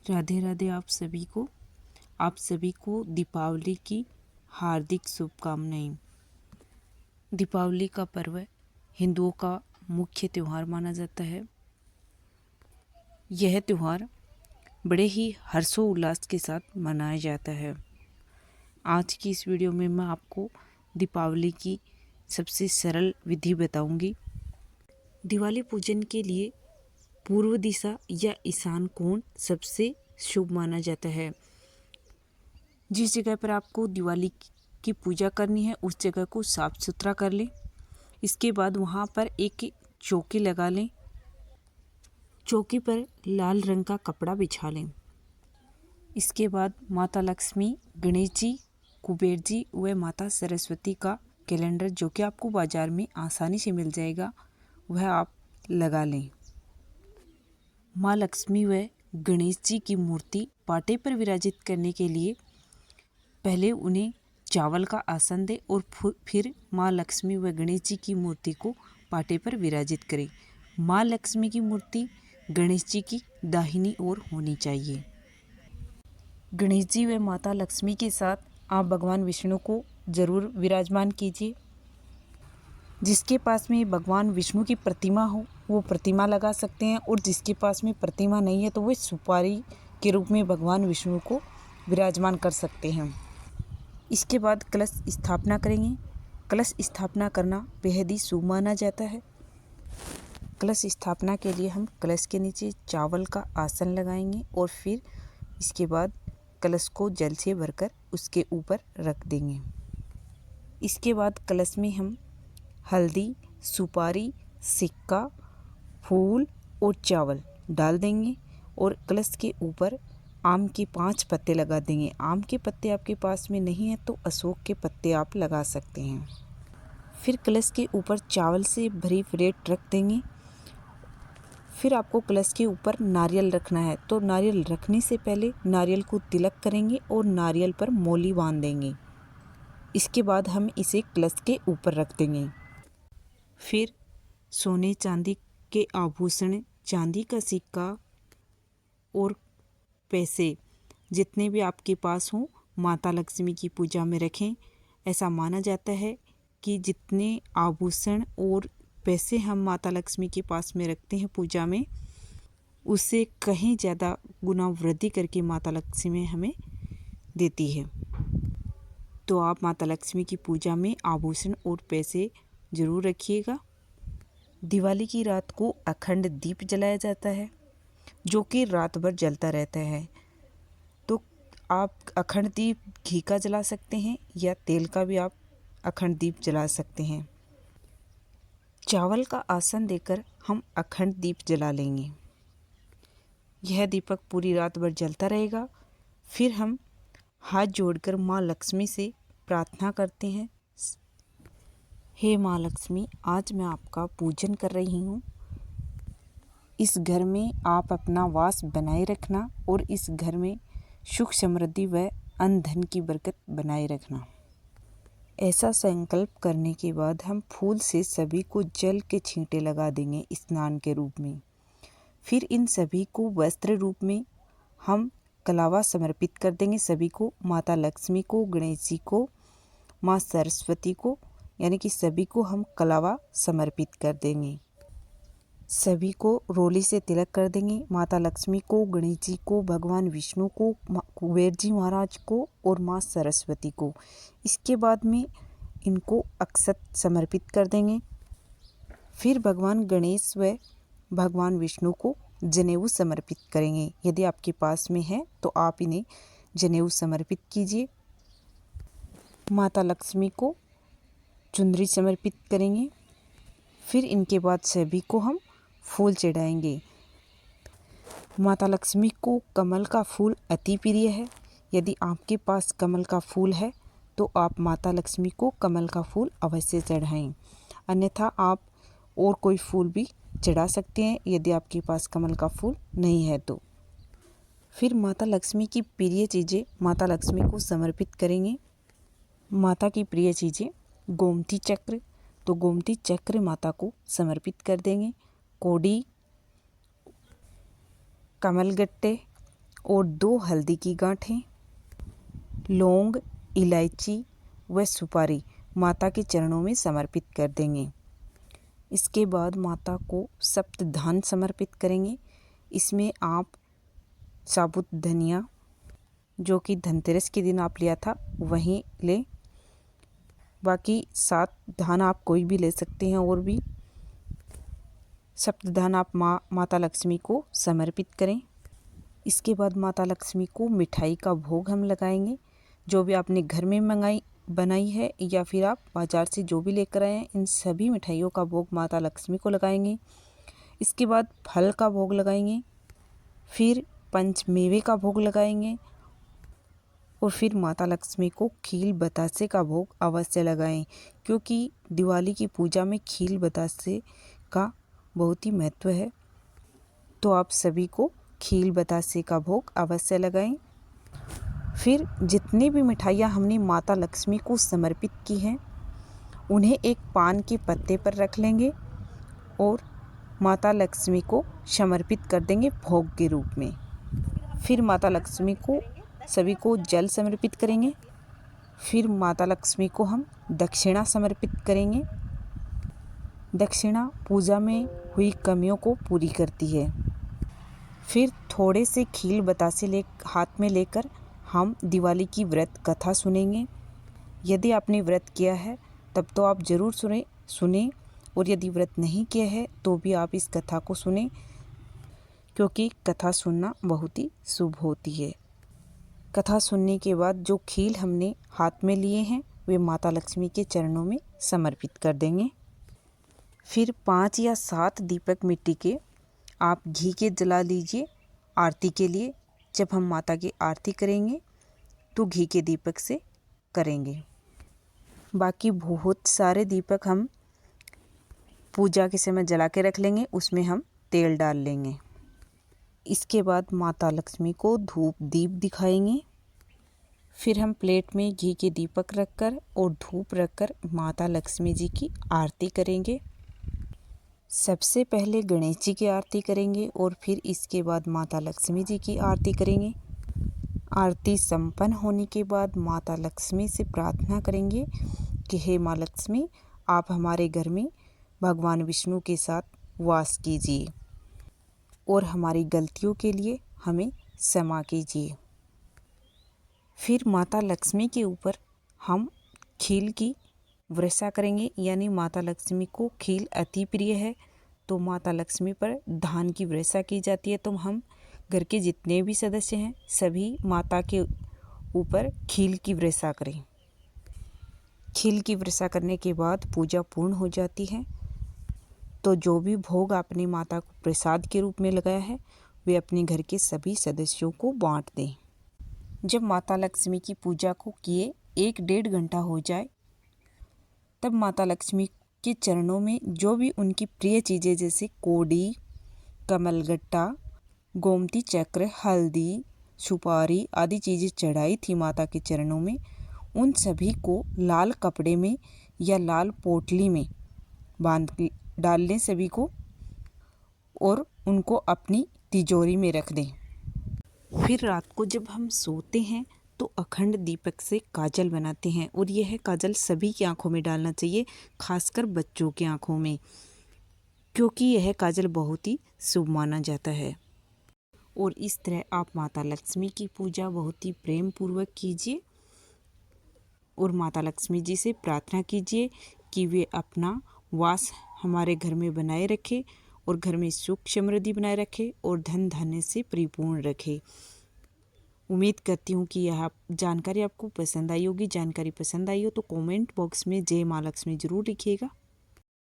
राधे राधे आप सभी को दीपावली की हार्दिक शुभकामनाएं। दीपावली का पर्व हिंदुओं का मुख्य त्यौहार माना जाता है। यह त्यौहार बड़े ही हर्षोल्लास के साथ मनाया जाता है। आज की इस वीडियो में मैं आपको दीपावली की सबसे सरल विधि बताऊंगी। दिवाली पूजन के लिए पूर्व दिशा या ईशान कोण सबसे शुभ माना जाता है। जिस जगह पर आपको दिवाली की पूजा करनी है उस जगह को साफ सुथरा कर लें। इसके बाद वहाँ पर एक चौकी लगा लें। चौकी पर लाल रंग का कपड़ा बिछा लें। इसके बाद माता लक्ष्मी, गणेश जी, कुबेर जी व माता सरस्वती का कैलेंडर, जो कि आपको बाजार में आसानी से मिल जाएगा, वह आप लगा लें। माँ लक्ष्मी व गणेश जी की मूर्ति पाटे पर विराजित करने के लिए पहले उन्हें चावल का आसन दें और फिर माँ लक्ष्मी व गणेश जी की मूर्ति को पाटे पर विराजित करें। माँ लक्ष्मी की मूर्ति गणेश जी की दाहिनी ओर होनी चाहिए। गणेश जी व माता लक्ष्मी के साथ आप भगवान विष्णु को जरूर विराजमान कीजिए। जिसके पास में भगवान विष्णु की प्रतिमा हो वो प्रतिमा लगा सकते हैं, और जिसके पास में प्रतिमा नहीं है तो वो सुपारी के रूप में भगवान विष्णु को विराजमान कर सकते हैं। इसके बाद कलश स्थापना करेंगे। कलश स्थापना करना बेहद ही शुभ माना जाता है। कलश स्थापना के लिए हम कलश के नीचे चावल का आसन लगाएंगे और फिर इसके बाद कलश को जल से भरकर उसके ऊपर रख देंगे। इसके बाद कलश में हम हल्दी, सुपारी, सिक्का, फूल और चावल डाल देंगे और कलश के ऊपर आम के 5 पत्ते लगा देंगे। आम के पत्ते आपके पास में नहीं है तो अशोक के पत्ते आप लगा सकते हैं। फिर कलश के ऊपर चावल से भरी प्लेट रख देंगे। फिर आपको कलश के ऊपर नारियल रखना है, तो नारियल रखने से पहले नारियल को तिलक करेंगे और नारियल पर मौली बांध देंगे। इसके बाद हम इसे कलश के ऊपर रख देंगे। फिर सोने चांदी के आभूषण, चांदी का सिक्का और पैसे जितने भी आपके पास हों माता लक्ष्मी की पूजा में रखें। ऐसा माना जाता है कि जितने आभूषण और पैसे हम माता लक्ष्मी के पास में रखते हैं पूजा में, उससे कहीं ज़्यादा गुना वृद्धि करके माता लक्ष्मी हमें देती है। तो आप माता लक्ष्मी की पूजा में आभूषण और पैसे ज़रूर रखिएगा। दिवाली की रात को अखंड दीप जलाया जाता है, जो कि रात भर जलता रहता है। तो आप अखंड दीप घी का जला सकते हैं या तेल का भी आप अखंड दीप जला सकते हैं। चावल का आसन देकर हम अखंड दीप जला लेंगे। यह दीपक पूरी रात भर जलता रहेगा। फिर हम हाथ जोड़कर माँ लक्ष्मी से प्रार्थना करते हैं, हे माँ लक्ष्मी, आज मैं आपका पूजन कर रही हूँ। इस घर में आप अपना वास बनाए रखना और इस घर में सुख समृद्धि व अन्न धन की बरकत बनाए रखना। ऐसा संकल्प करने के बाद हम फूल से सभी को जल के छींटे लगा देंगे स्नान के रूप में। फिर इन सभी को वस्त्र रूप में हम कलावा समर्पित कर देंगे। सभी को, माता लक्ष्मी को, गणेश जी को, माँ सरस्वती को, यानी कि सभी को हम कलावा समर्पित कर देंगे। सभी को रोली से तिलक कर देंगे। माता लक्ष्मी को, गणेश जी को, भगवान विष्णु को, कुबेर जी महाराज को और माँ सरस्वती को। इसके बाद में इनको अक्षत समर्पित कर देंगे। फिर भगवान गणेश व भगवान विष्णु को जनेऊ समर्पित करेंगे। यदि आपके पास में है तो आप इन्हें जनेऊ समर्पित कीजिए। माता लक्ष्मी को चुनरी समर्पित करेंगे। फिर इनके बाद सभी को हम फूल चढ़ाएंगे। माता लक्ष्मी को कमल का फूल अति प्रिय है। यदि आपके पास कमल का फूल है तो आप माता लक्ष्मी को कमल का फूल अवश्य चढ़ाएं। अन्यथा आप और कोई फूल भी चढ़ा सकते हैं यदि आपके पास कमल का फूल नहीं है तो। फिर माता लक्ष्मी की प्रिय चीज़ें माता लक्ष्मी को समर्पित करेंगे। माता की प्रिय चीज़ें गोमती चक्र, तो गोमती चक्र माता को समर्पित कर देंगे। कोडी, कमलगट्टे और 2 हल्दी की गांठें, लौंग, इलायची व सुपारी माता के चरणों में समर्पित कर देंगे। इसके बाद माता को सप्तधान समर्पित करेंगे। इसमें आप साबुत धनिया, जो कि धनतेरस के दिन आप लिया था वहीं लें। बाकी 7 धान आप कोई भी ले सकते हैं और भी सप्तधान आप माता लक्ष्मी को समर्पित करें। इसके बाद माता लक्ष्मी को मिठाई का भोग हम लगाएंगे। जो भी आपने घर में बनाई है या फिर आप बाज़ार से जो भी लेकर आए हैं, इन सभी मिठाइयों का भोग माता लक्ष्मी को लगाएंगे। इसके बाद फल का भोग लगाएंगे, फिर पंचमेवे का भोग लगाएंगे और फिर माता लक्ष्मी को खील बतासे का भोग अवश्य लगाएं, क्योंकि दिवाली की पूजा में खील बतासे का बहुत ही महत्व है। तो आप सभी को खील बतासे का भोग अवश्य लगाएं। फिर जितनी भी मिठाइयाँ हमने माता लक्ष्मी को समर्पित की हैं, उन्हें एक पान के पत्ते पर रख लेंगे और माता लक्ष्मी को समर्पित कर देंगे भोग के रूप में। फिर माता लक्ष्मी को सभी को जल समर्पित करेंगे। फिर माता लक्ष्मी को हम दक्षिणा समर्पित करेंगे। दक्षिणा पूजा में हुई कमियों को पूरी करती है। फिर थोड़े से खील बतासे हाथ में लेकर हम दिवाली की व्रत कथा सुनेंगे। यदि आपने व्रत किया है तब तो आप ज़रूर सुने और यदि व्रत नहीं किया है तो भी आप इस कथा को सुने, क्योंकि कथा सुनना बहुत ही शुभ होती है। कथा सुनने के बाद जो खील हमने हाथ में लिए हैं वे माता लक्ष्मी के चरणों में समर्पित कर देंगे। फिर 5 या 7 दीपक मिट्टी के आप घी के जला लीजिए आरती के लिए। जब हम माता की आरती करेंगे तो घी के दीपक से करेंगे। बाकी बहुत सारे दीपक हम पूजा के समय जला के रख लेंगे, उसमें हम तेल डाल लेंगे। इसके बाद माता लक्ष्मी को धूप दीप दिखाएंगे। फिर हम प्लेट में घी के दीपक रखकर और धूप रखकर माता लक्ष्मी जी की आरती करेंगे। सबसे पहले गणेश जी की आरती करेंगे और फिर इसके बाद माता लक्ष्मी जी की आरती करेंगे। आरती संपन्न होने के बाद माता लक्ष्मी से प्रार्थना करेंगे कि हे माँ लक्ष्मी, आप हमारे घर में भगवान विष्णु के साथ वास कीजिए और हमारी गलतियों के लिए हमें क्षमा कीजिए। फिर माता लक्ष्मी के ऊपर हम खील की वर्षा करेंगे, यानी माता लक्ष्मी को खील अति प्रिय है तो माता लक्ष्मी पर धान की वर्षा की जाती है। तो हम घर के जितने भी सदस्य हैं सभी माता के ऊपर खील की वर्षा करें। खील की वर्षा करने के बाद पूजा पूर्ण हो जाती है। तो जो भी भोग आपने माता को प्रसाद के रूप में लगाया है वे अपने घर के सभी सदस्यों को बांट दें। जब माता लक्ष्मी की पूजा को किए 1-1.5 घंटा हो जाए तब माता लक्ष्मी के चरणों में जो भी उनकी प्रिय चीज़ें जैसे कोडी, कमलगट्टा, गोमती चक्र, हल्दी, सुपारी आदि चीज़ें चढ़ाई थी माता के चरणों में, उन सभी को लाल कपड़े में या लाल पोटली में बांध डाल लें सभी को और उनको अपनी तिजोरी में रख दें। फिर रात को जब हम सोते हैं तो अखंड दीपक से काजल बनाते हैं और यह काजल सभी की आंखों में डालना चाहिए, खासकर बच्चों की आंखों में, क्योंकि यह काजल बहुत ही शुभ माना जाता है। और इस तरह आप माता लक्ष्मी की पूजा बहुत ही प्रेम पूर्वक कीजिए और माता लक्ष्मी जी से प्रार्थना कीजिए कि वे अपना वास हमारे घर में बनाए रखे और घर में सुख समृद्धि बनाए रखे और धन धान्य से परिपूर्ण रखे। उम्मीद करती हूँ कि यह जानकारी आपको पसंद आई होगी। जानकारी पसंद आई हो तो कमेंट बॉक्स में जय माँ लक्ष्मी ज़रूर लिखिएगा।